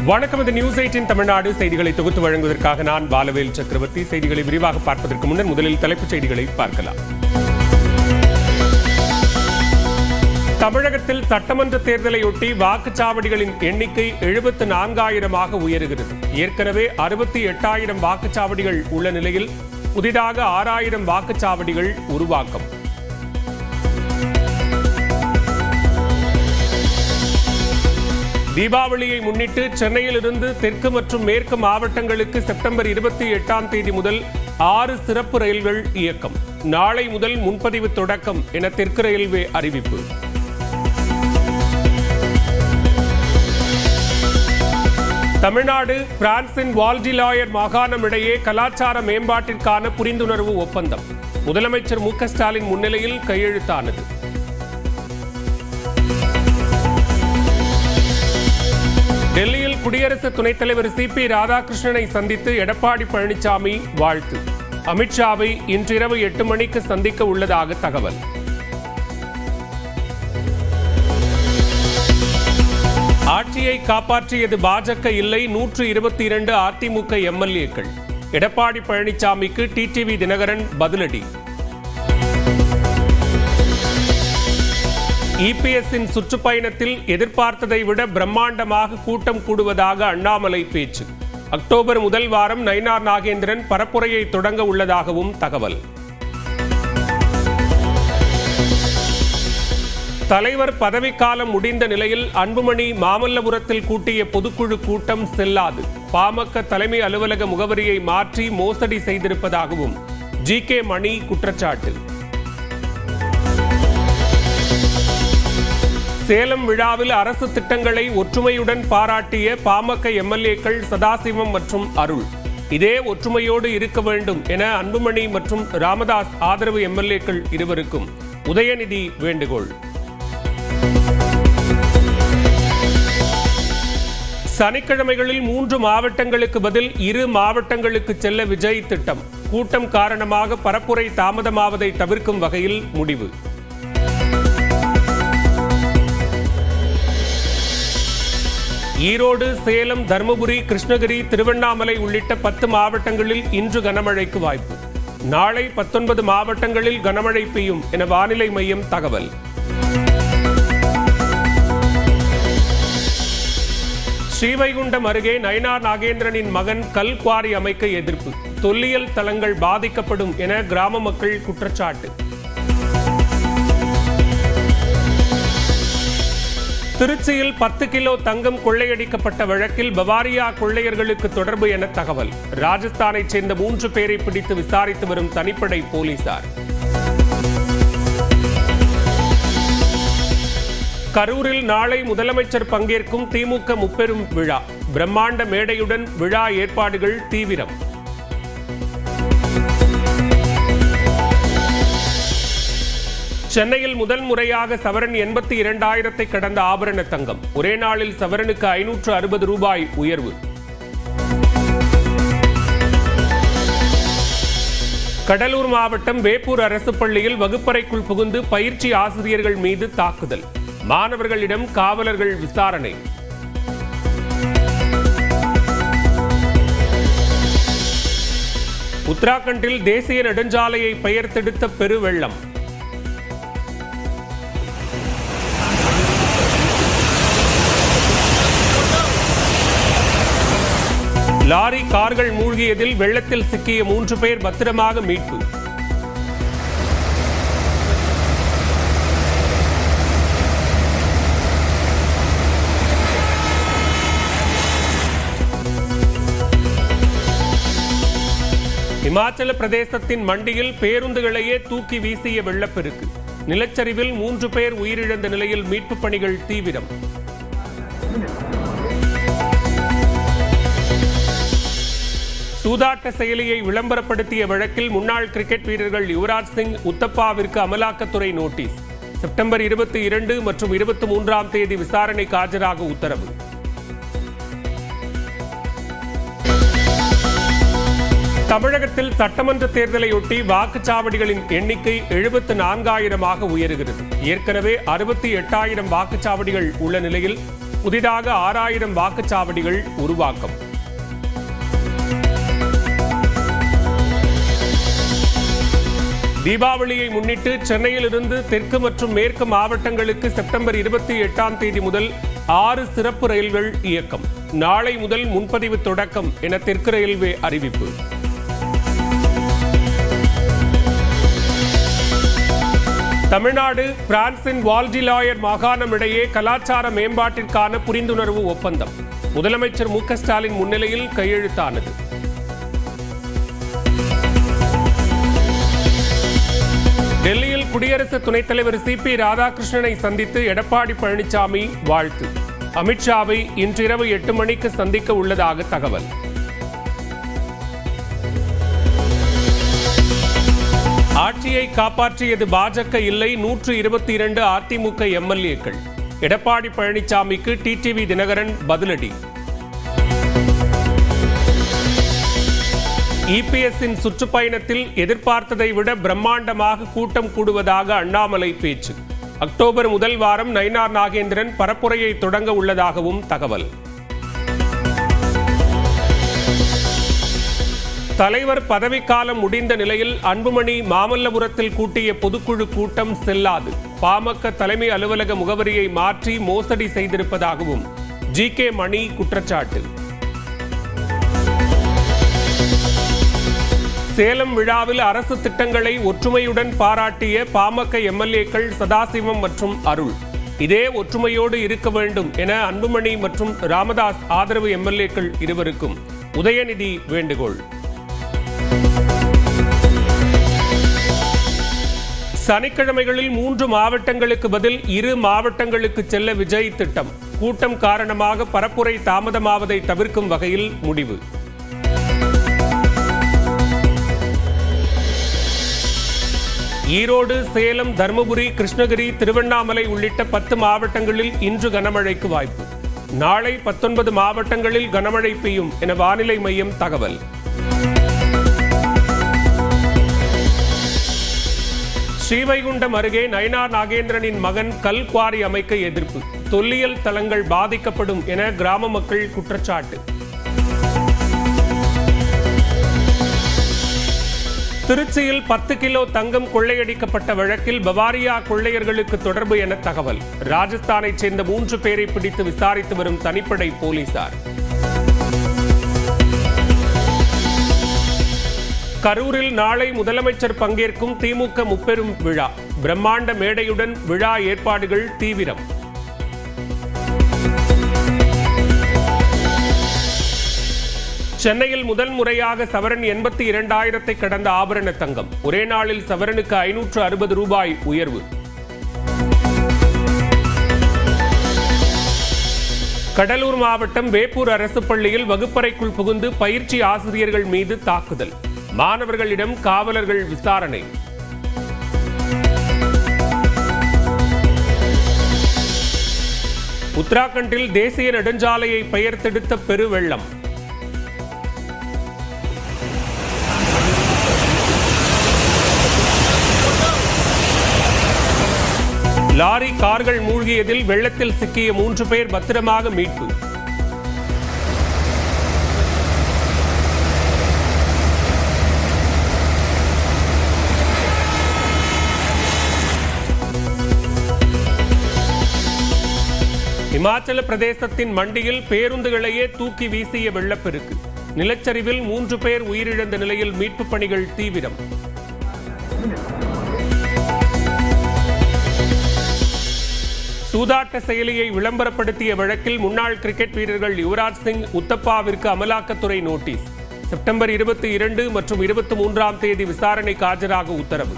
வணக்கம். இது நியூஸ் 18 தமிழ்நாடு செய்திகளை தொகுத்து வழங்குவதற்காக நான் பாலவேல் சக்கரவர்த்தி. செய்திகளை விரிவாக பார்ப்பதற்கு முன்னர் முதலில் தலைப்புச் செய்திகளை பார்க்கலாம். தமிழகத்தில் சட்டமன்ற தேர்தலையொட்டி வாக்குச்சாவடிகளின் எண்ணிக்கை 74,000 உயருகிறது. ஏற்கனவே 68,000 வாக்குச்சாவடிகள் உள்ள நிலையில் புதிதாக 6,000 வாக்குச்சாவடிகள் உருவாக்கம். தீபாவளியை முன்னிட்டு சென்னையில் இருந்து தெற்கு மற்றும் மேற்கு மாவட்டங்களுக்கு செப்டம்பர் 28 முதல் 6 சிறப்பு ரயில்கள் இயக்கம். நாளை முதல் முன்பதிவு தொடக்கம் என தெற்கு ரயில்வே அறிவிப்பு. தமிழ்நாடு பிரான்சின் வால்டிலாயர் மாகாணம் இடையே கலாச்சார மேம்பாட்டிற்கான புரிந்துணர்வு ஒப்பந்தம் முதலமைச்சர் மு க ஸ்டாலின் முன்னிலையில் கையெழுத்தானது. டெல்லியில் குடியரசு துணைத் தலைவர் CP ராதாகிருஷ்ணனை சந்தித்து எடப்பாடி பழனிசாமி வாழ்த்து. அமித்ஷாவை இன்றிரவு 8 மணிக்கு சந்திக்க உள்ளதாக தகவல். ஆட்சியை காப்பாற்றியது பாஜக இல்லை, 122 அதிமுக MLAக்கள். எடப்பாடி பழனிசாமிக்கு TTV தினகரன் பதிலடி. EPSன் சுற்றுப்பயணத்தில் எதிர்பார்த்ததை விட பிரம்மாண்டமாக கூட்டம் கூடுவதாக அண்ணாமலை பேச்சு. அக்டோபர் முதல் வாரம் நயினார் நாகேந்திரன் பரப்புரையை தொடங்க உள்ளதாகவும் தகவல். தலைவர் பதவிக்காலம் முடிந்த நிலையில் அன்புமணி மாமல்லபுரத்தில் கூட்டிய பொதுக்குழு கூட்டம் செல்லாது. பாமக தலைமை அலுவலக முகவரியை மாற்றி மோசடி செய்திருப்பதாகவும் GK மணி குற்றச்சாட்டு. சேலம் விழாவில் அரசு திட்டங்களை ஒற்றுமையுடன் பாராட்டிய பாமக MLAக்கள் சதாசிவம் மற்றும் அருள். இதே ஒற்றுமையோடு இருக்க வேண்டும் என அன்புமணி மற்றும் ராமதாஸ் ஆதரவு MLAக்கள் இருவருக்கும் உதயநிதி வேண்டுகோள். சனிக்கிழமைகளில் 3 மாவட்டங்களுக்கு பதில் 2 மாவட்டங்களுக்கு செல்ல விஜய் திட்டம். கூட்டம் காரணமாக பரப்புரை தாமதமாவதை தவிர்க்கும் வகையில் முடிவு. ஈரோடு, சேலம், தருமபுரி, கிருஷ்ணகிரி, திருவண்ணாமலை உள்ளிட்ட 10 மாவட்டங்களில் இன்று கனமழைக்கு வாய்ப்பு. நாளை 19 மாவட்டங்களில் கனமழை பெய்யும் என வானிலை மையம் தகவல். ஸ்ரீவைகுண்டம் அருகே நயினார் நாகேந்திரனின் மகன் கல் குவாரி அமைக்க எதிர்ப்பு. தொல்லியல் தலங்கள் பாதிக்கப்படும் என கிராம மக்கள் குற்றச்சாட்டு. திருச்சியில் 10 கிலோ தங்கம் கொள்ளையடிக்கப்பட்ட வழக்கில் பவாரியா கொள்ளையர்களுக்கு தொடர்பு என தகவல். ராஜஸ்தானைச் சேர்ந்த 3 பேரை பிடித்து விசாரித்து வரும் தனிப்படை போலீசார். கரூரில் நாளை முதலமைச்சர் பங்கேற்கும் திமுக முப்பெரும் விழா. பிரம்மாண்ட மேடையுடன் விழா ஏற்பாடுகள் தீவிரம். சென்னையில் முதல் முறையாக சவரன் 82,000 கடந்த ஆபரண தங்கம். ஒரே நாளில் சவரனுக்கு 560 ரூபாய் உயர்வு. கடலூர் மாவட்டம் வேப்பூர் அரசு பள்ளியில் வகுப்பறைக்குள் புகுந்து பயிற்சி ஆசிரியர்கள் மீது தாக்குதல். மாணவர்களிடம் காவலர்கள் விசாரணை. உத்தராகண்டில் தேசிய நெடுஞ்சாலையை பெயர்த்தெடுத்த பெருவெள்ளம். லாரி, கார்கள் மூழ்கியதில் வெள்ளத்தில் சிக்கிய 3 பேர் பத்திரமாக மீட்பு. இமாச்சல பிரதேசத்தின் மண்டியில் பேருந்துகளையே தூக்கி வீசிய வெள்ளப்பெருக்கு. நிலச்சரிவில் 3 பேர் உயிரிழந்த நிலையில் மீட்புப் பணிகள் தீவிரம். சூதாட்ட செயலியை விளம்பரப்படுத்திய வழக்கில் முன்னாள் கிரிக்கெட் வீரர்கள் யுவராஜ் சிங், உத்தப்பாவிற்கு அமலாக்கத்துறை நோட்டீஸ். செப்டம்பர் 22 மற்றும் 23ஆம் தேதி விசாரணைக்கு ஆஜராக உத்தரவு. தமிழகத்தில் சட்டமன்ற தேர்தலையொட்டி வாக்குச்சாவடிகளின் எண்ணிக்கை 74,000 உயருகிறது. ஏற்கனவே 68,000 வாக்குச்சாவடிகள் உள்ள நிலையில் புதிதாக 6000 வாக்குச்சாவடிகள் உருவாக்கம். தீபாவளியை முன்னிட்டு சென்னையிலிருந்து தெற்கு மற்றும் மேற்கு மாவட்டங்களுக்கு செப்டம்பர் 28ஆம் தேதி முதல் 6 சிறப்பு ரயில்கள் இயக்கம். நாளை முதல் முன்பதிவு தொடக்கம் என தெற்கு ரயில்வே அறிவிப்பு. தமிழ்நாடு பிரான்சின் வால்டிலாயர் மாகாணம் இடையே கலாச்சார மேம்பாட்டிற்கான புரிந்துணர்வு ஒப்பந்தம் முதலமைச்சர் மு க ஸ்டாலின் முன்னிலையில் கையெழுத்தானது. டெல்லியில் குடியரசு துணைத் தலைவர் சி.பி. ராதாகிருஷ்ணனை சந்தித்து எடப்பாடி பழனிசாமி வாழ்த்து. அமித்ஷாவை இன்றிரவு 8 மணிக்கு சந்திக்க உள்ளதாக தகவல். ஆட்சியை காப்பாற்றியது பாஜக இல்லை, 122 அதிமுக எம்எல்ஏக்கள். எடப்பாடி பழனிசாமிக்கு டிடிவி தினகரன் பதிலடி. இபிஎஸ்ஸின் சுற்றுப்பயணத்தில் எதிர்பார்த்ததை விட பிரம்மாண்டமாக கூட்டம் கூடுவதாக அண்ணாமலை பேச்சு. அக்டோபர் முதல் வாரம் நயினார் நாகேந்திரன் பரப்புரையை தொடங்க உள்ளதாகவும் தகவல். தலைவர் பதவிக்காலம் முடிந்த நிலையில் அன்புமணி மாமல்லபுரத்தில் கூட்டிய பொதுக்குழு கூட்டம் செல்லாது. பாமக தலைமை அலுவலக முகவரியை மாற்றி மோசடி செய்திருப்பதாகவும் ஜி.கே. மணி குற்றச்சாட்டு. சேலம் விழாவில் அரசு திட்டங்களை ஒற்றுமையுடன் பாராட்டிய பாமக எம்எல்ஏக்கள் சதாசிவம் மற்றும் அருள். இதே ஒற்றுமையோடு இருக்க வேண்டும் என அன்புமணி மற்றும் ராமதாஸ் ஆதரவு எம்எல்ஏக்கள் இருவருக்கும் உதயநிதி வேண்டுகோள். சனிக்கிழமைகளில் 3 மாவட்டங்களுக்கு பதில் 2 மாவட்டங்களுக்கு செல்ல விஜய் திட்டம். கூட்டம் காரணமாக பரப்புரை தாமதமாவதை தவிர்க்கும் வகையில் முடிவு. ஈரோடு, சேலம், தருமபுரி, கிருஷ்ணகிரி, திருவண்ணாமலை உள்ளிட்ட 10 மாவட்டங்களில் இன்று கனமழைக்கு வாய்ப்பு. நாளை 19 மாவட்டங்களில் கனமழை பெய்யும் என வானிலை மையம் தகவல். ஸ்ரீவைகுண்டம் அருகே நயினார் நாகேந்திரனின் மகன் கல் குவாரி அமைக்க எதிர்ப்பு. தொல்லியல் தலங்கள் பாதிக்கப்படும் என கிராம மக்கள் குற்றச்சாட்டு. திருச்சியில் 10 கிலோ தங்கம் கொள்ளையடிக்கப்பட்ட வழக்கில் பவாரியா கொள்ளையர்களுக்கு தொடர்பு என தகவல். ராஜஸ்தானைச் சேர்ந்த 3 பேரை பிடித்து விசாரித்து வரும் தனிப்படை போலீசார். கரூரில் நாளை முதலமைச்சர் பங்கேற்கும் திமுக முப்பெரும் விழா. பிரம்மாண்ட மேடையுடன் விழா ஏற்பாடுகள் தீவிரம். சென்னையில் முதல் முறையாக சவரன் 82,000 கடந்த ஆபரண தங்கம். ஒரே நாளில் சவரனுக்கு 560 ரூபாய் உயர்வு. கடலூர் மாவட்டம் வேப்பூர் அரசு பள்ளியில் வகுப்பறைக்குள் புகுந்து பயிற்சி ஆசிரியர்கள் மீது தாக்குதல். மாணவர்களிடம் காவலர்கள் விசாரணை. உத்தராகண்டில் தேசிய நெடுஞ்சாலையை பெயர்த்தெடுத்த பெருவெள்ளம். லாரி, கார்கள் மூழ்கியதில் வெள்ளத்தில் சிக்கிய 3 பேர் பத்திரமாக மீட்பு. இமாச்சல பிரதேசத்தின் மண்டியில் பேருந்துகளையே தூக்கி வீசிய வெள்ளப்பெருக்கு. நிலச்சரிவில் 3 பேர் உயிரிழந்த நிலையில் மீட்புப் பணிகள் தீவிரம். சூதாட்ட செயலியை விளம்பரப்படுத்திய வழக்கில் முன்னாள் கிரிக்கெட் வீரர்கள் யுவராஜ் சிங், உத்தப்பாவிற்கு அமலாக்கத்துறை நோட்டீஸ். செப்டம்பர் 22 மற்றும் 23ஆம் தேதி விசாரணைக்கு ஆஜராக உத்தரவு.